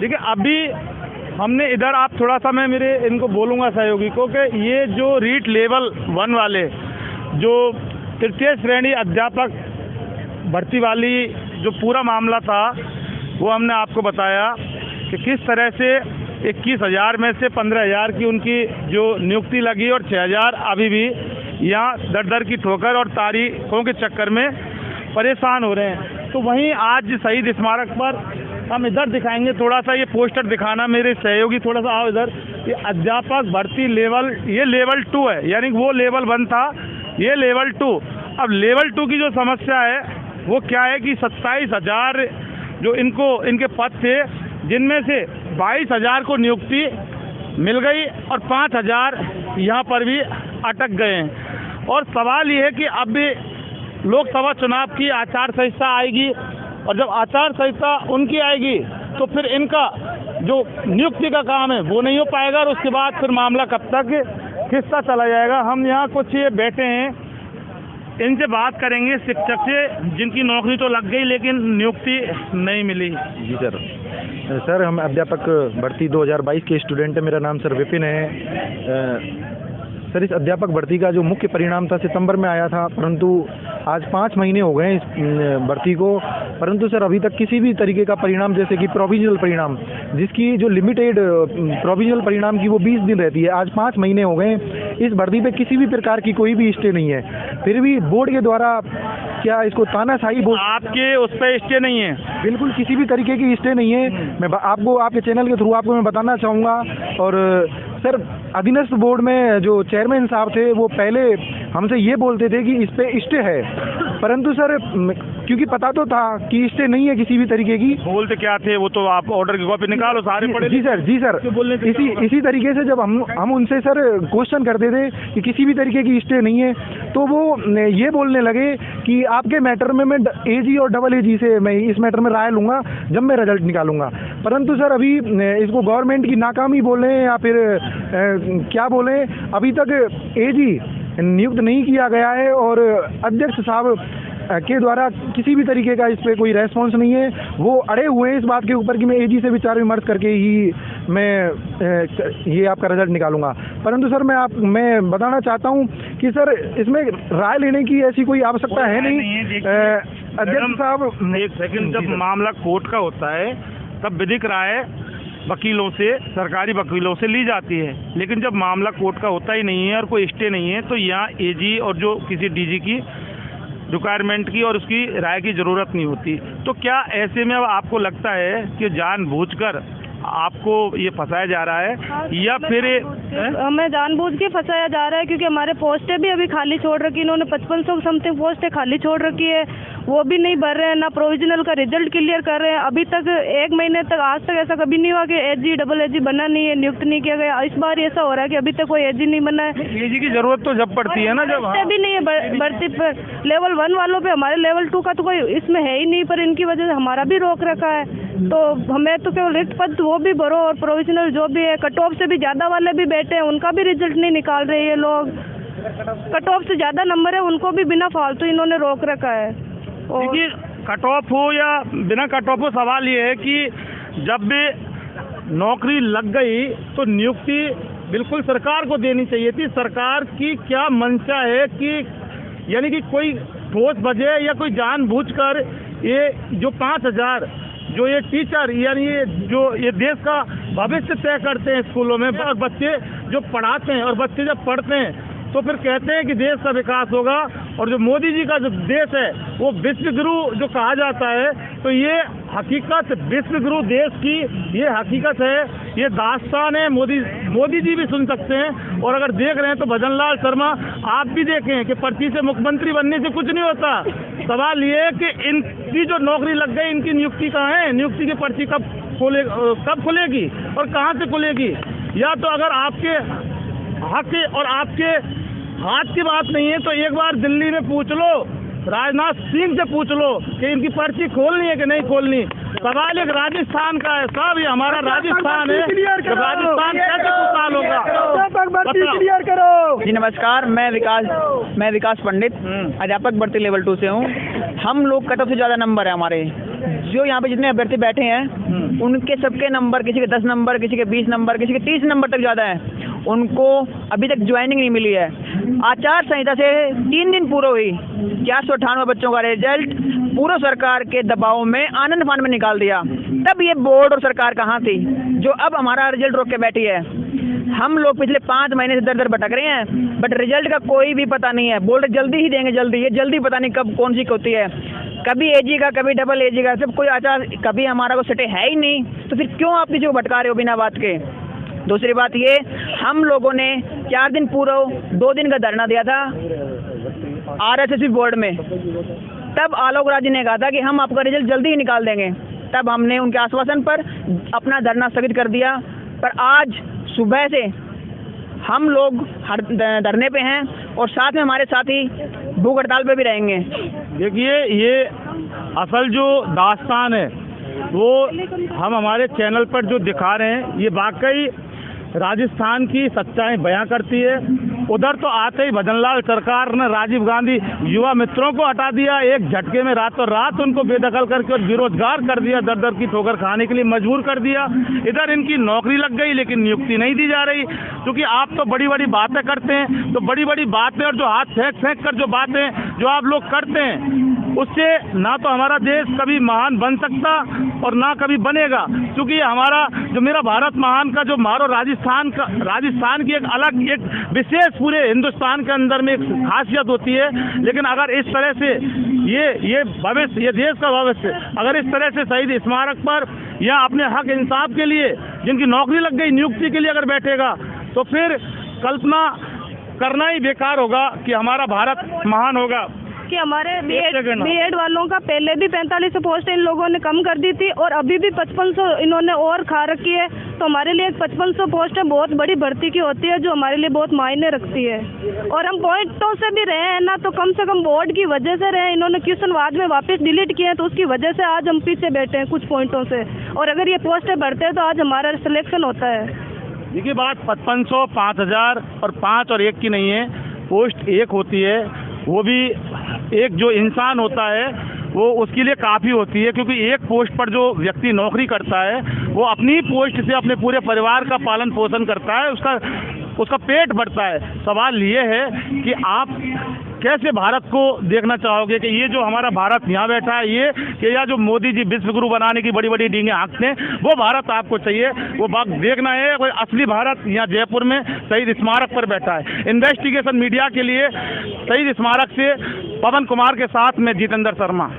देखिए अभी हमने इधर, आप थोड़ा सा, मैं मेरे इनको बोलूँगा सहयोगी को कि ये जो रीट लेवल 1 वाले जो तृतीय श्रेणी अध्यापक भर्ती वाली जो पूरा मामला था, वो हमने आपको बताया कि किस तरह से 21,000 में से 15,000 की उनकी जो नियुक्ति लगी और 6,000 अभी भी यहाँ दर दर की ठोकर और तारीखों के चक्कर में परेशान हो रहे हैं। तो वहीं आज शहीद स्मारक पर हम इधर दिखाएंगे, थोड़ा सा ये पोस्टर दिखाना मेरे सहयोगी, थोड़ा सा आओ इधर। ये अध्यापक भर्ती लेवल, ये लेवल 2 है, यानी वो लेवल 1 था, ये लेवल 2। अब लेवल 2 की जो समस्या है वो क्या है कि 27,000 जो इनके पद थे, जिनमें से 22,000 को नियुक्ति मिल गई और 5,000 यहाँ पर भी अटक गए हैं। और सवाल ये है कि अब भी लोकसभा चुनाव की आचार संहिता आएगी, और जब आचार संहिता उनकी आएगी तो फिर इनका जो नियुक्ति का काम है वो नहीं हो पाएगा, और उसके बाद फिर मामला कब तक खिसता चला जाएगा। हम यहाँ कुछ ये बैठे हैं, इनसे बात करेंगे, शिक्षक से, जिनकी नौकरी तो लग गई लेकिन नियुक्ति नहीं मिली। जी सर, हम अध्यापक भर्ती 2022 के स्टूडेंट हैं। मेरा नाम सर विपिन है। सर, इस अध्यापक भर्ती का जो मुख्य परिणाम था सितंबर में आया था, परंतु आज 5 महीने हो गए इस भर्ती को, परंतु सर अभी तक किसी भी तरीके का परिणाम, जैसे कि प्रोविजनल परिणाम, जिसकी जो लिमिटेड प्रोविजनल परिणाम की वो 20 दिन रहती है, आज 5 महीने हो गए इस भर्ती पे किसी भी प्रकार की कोई भी स्टे नहीं है। फिर भी बोर्ड के द्वारा क्या इसको तानाशाही बोर्ड, आपके उस पर स्टे नहीं है? बिल्कुल किसी भी तरीके की स्टे नहीं है। मैं आपको आपके चैनल के थ्रू आपको मैं बताना चाहूँगा। और सर, अधीनस्थ बोर्ड में जो चेयरमैन साहब थे वो पहले हमसे ये बोलते थे कि इस पे स्टे है, परंतु सर क्योंकि पता तो था कि स्टे नहीं है किसी भी तरीके की। बोलते क्या थे वो तो आप ऑर्डर की कॉपी निकालो, सारे पढ़े। जी सर, इसी तरीके से जब हम उनसे सर क्वेश्चन करते थे कि किसी भी तरीके की स्टे नहीं है, तो वो ये बोलने लगे कि आपके मैटर में मैं AG और AAG से मैं इस मैटर में राय लूँगा जब मैं रिजल्ट निकालूंगा। परंतु सर अभी इसको गवर्नमेंट की नाकामी बोलें या फिर क्या बोलें, अभी तक AG नियुक्त नहीं किया गया है और अध्यक्ष साहब के द्वारा किसी भी तरीके का इस पे कोई रेस्पॉन्स नहीं है। वो अड़े हुए हैं इस बात के ऊपर कि मैं AG से विचार विमर्श करके ही मैं ये आपका रिजल्ट निकालूंगा। परंतु सर मैं बताना चाहता हूँ कि सर इसमें राय लेने की ऐसी कोई आवश्यकता है नहीं। अध्यक्ष साहब, एक सेकंड, जब मामला कोर्ट का होता है तब विधिक राय वकीलों से, सरकारी वकीलों से ली जाती है, लेकिन जब मामला कोर्ट का होता ही नहीं है और कोई स्टे नहीं है, तो यहाँ AG और जो किसी DG की रिक्वायरमेंट की और उसकी राय की ज़रूरत नहीं होती। तो क्या ऐसे में अब आपको लगता है कि जानबूझकर आपको ये फंसाया जा रहा है? हाँ, या फिर हमें जानबूझ के फंसाया जा रहा है? क्योंकि हमारे पोस्टें भी अभी खाली छोड़ रखी, इन्होंने 5500 समथिंग पोस्टें खाली छोड़ रखी है, वो भी नहीं भर रहे हैं, ना प्रोविजनल का रिजल्ट क्लियर कर रहे हैं। अभी तक 1 महीने तक, आज तक ऐसा कभी नहीं हुआ कि AG AAG बना नहीं है, नियुक्त नहीं किया गया। इस बार ऐसा हो रहा है कि अभी तक कोई AG नहीं बना है। AG की जरूरत तो जब पड़ती है ना, जब भी नहीं है भर्ती पर। लेवल 1 वालों पे, हमारे लेवल 2 का तो कोई इसमें है ही नहीं, पर इनकी वजह से हमारा भी रोक रखा है। तो हमें तो केवल रिक्त पद वो भी भरो, और प्रोविजनल जो भी है, कट ऑफ से भी ज़्यादा वाले भी बैठे हैं, उनका भी रिजल्ट नहीं निकाल रहे ये लोग। कट ऑफ से ज़्यादा नंबर है, उनको भी बिना फालतू इन्होंने रोक रखा है। देखिए, कट ऑफ हो या बिना कट ऑफ हो, सवाल ये है कि जब भी नौकरी लग गई तो नियुक्ति बिल्कुल सरकार को देनी चाहिए थी। सरकार की क्या मंशा है कि यानी कि कोई ठोस वजह या कोई जानबूझकर ये जो 5,000 जो ये टीचर, यानी ये देश का भविष्य तय करते हैं स्कूलों में, और बच्चे जो पढ़ाते हैं और बच्चे जब पढ़ते हैं तो फिर कहते हैं कि देश का विकास होगा, और जो मोदी जी का जो देश है वो विश्व गुरु जो कहा जाता है, तो ये हकीकत विश्व गुरु देश की ये हकीकत है, ये दास्तान है। मोदी जी भी सुन सकते हैं, और अगर देख रहे हैं तो भजन लाल शर्मा आप भी देखें कि पर्ची से मुख्यमंत्री बनने से कुछ नहीं होता। सवाल ये है कि इनकी जो नौकरी लग गई, इनकी नियुक्ति कहाँ है? नियुक्ति की पर्ची कब खुलेगी और कहाँ से खुलेगी? या तो अगर आपके हक और आपके हाथ की बात नहीं है तो एक बार दिल्ली में पूछ लो, राजनाथ सिंह से पूछ लो कि इनकी पर्ची खोलनी है कि नहीं खोलनी। सवाल एक राजस्थान का है साहब, ये हमारा राजस्थान है, तो राजस्थान कैसे खुशहाल होगा? क्लियर करो। जी नमस्कार, मैं विकास पंडित अध्यापक भर्ती लेवल 2 से हूँ। हम लोग कट ऑफ से ज़्यादा नंबर है हमारे, जो यहाँ पे जितने अभ्यर्थी बैठे हैं उनके सबके नंबर, किसी के 10 नंबर, किसी के 20 नंबर, किसी के 30 नंबर तक ज़्यादा है। उनको अभी तक ज्वाइनिंग नहीं मिली है। आचार संहिता से 3 दिन पूरे हुई, 498 बच्चों का रिजल्ट पूर्व सरकार के दबाव में आनंद फान में निकाल दिया। तब ये बोर्ड और सरकार कहाँ थी जो अब हमारा रिजल्ट रोक के बैठी है? हम लोग पिछले 5 महीने से दर भटक रहे हैं, बट रिजल्ट का कोई भी पता नहीं है। बोल रहे जल्दी ही देंगे, जल्दी पता नहीं कब कौन सी होती है, कभी एजी का, कभी डबल एजी का, सब कोई आचार कभी हमारा को सेटे है ही नहीं। तो फिर क्यों आप किसी को भटका रहे हो बिना बात के? दूसरी बात ये, हम लोगों ने 4 दिन पूर्व 2 दिन का धरना दिया था RSSB बोर्ड में। तब आलोक राज जी ने कहा था कि हम आपका रिजल्ट जल्दी ही निकाल देंगे। तब हमने उनके आश्वासन पर अपना धरना स्थगित कर दिया। पर आज सुबह से हम लोग धरने पे हैं और साथ में हमारे साथी भूख हड़ताल पे भी रहेंगे। देखिए, ये असल जो दास्तान है वो हम हमारे चैनल पर जो दिखा रहे हैं, ये वाकई राजस्थान की सच्चाई बयां करती है। उधर तो आते ही भजनलाल सरकार ने राजीव गांधी युवा मित्रों को हटा दिया, एक झटके में रातों रात उनको बेदखल करके और बेरोजगार कर दिया, दर दर की ठोकर खाने के लिए मजबूर कर दिया। इधर इनकी नौकरी लग गई लेकिन नियुक्ति नहीं दी जा रही, क्योंकि आप तो बड़ी बड़ी बातें करते हैं। तो बड़ी बड़ी बातें और जो हाथ फेंक कर जो बातें जो आप लोग करते हैं, उससे ना तो हमारा देश कभी महान बन सकता और ना कभी बनेगा। क्योंकि हमारा जो मेरा भारत महान का जो मारो राजस्थान की एक अलग, एक विशेष पूरे हिंदुस्तान के अंदर में एक खासियत होती है। लेकिन अगर इस तरह से ये भविष्य, ये देश का भविष्य अगर इस तरह से शहीद स्मारक पर या अपने हक इंसाफ के लिए जिनकी नौकरी लग गई नियुक्ति के लिए अगर बैठेगा, तो फिर कल्पना करना ही बेकार होगा कि हमारा भारत महान होगा। कि हमारे बीएड वालों का पहले भी 4500 पोस्ट इन लोगों ने कम कर दी थी और अभी भी 5500 इन्होंने और खा रखी है। तो हमारे लिए 5500 पोस्टें बहुत बड़ी भर्ती की होती है, जो हमारे लिए बहुत मायने रखती है। और हम पॉइंटों से भी रहे हैं ना, तो कम से कम बोर्ड की वजह से रहे। इन्होंने क्वेश्चन बाद में वापस डिलीट किए हैं, तो उसकी वजह से आज हम पीछे बैठे हैं कुछ पॉइंटों से। और अगर ये पोस्टें भरते हैं तो आज हमारा सिलेक्शन होता है। देखिए, बात 5500, 5000 और 5 और 1 की नहीं है। पोस्ट एक होती है, वो भी एक जो इंसान होता है वो उसके लिए काफ़ी होती है, क्योंकि एक पोस्ट पर जो व्यक्ति नौकरी करता है वो अपनी पोस्ट से अपने पूरे परिवार का पालन पोषण करता है, उसका पेट भरता है। सवाल ये है कि आप कैसे भारत को देखना चाहोगे कि ये जो हमारा भारत यहाँ बैठा है, ये कि या जो मोदी जी विश्व गुरु बनाने की बड़ी बड़ी डींगे हाँकते हैं, वो भारत आपको चाहिए? वो बात देखना है, कोई असली भारत यहाँ जयपुर में शहीद स्मारक पर बैठा है। इन्वेस्टिगेशन मीडिया के लिए शहीद स्मारक से पवन कुमार के साथ में जितेंद्र शर्मा।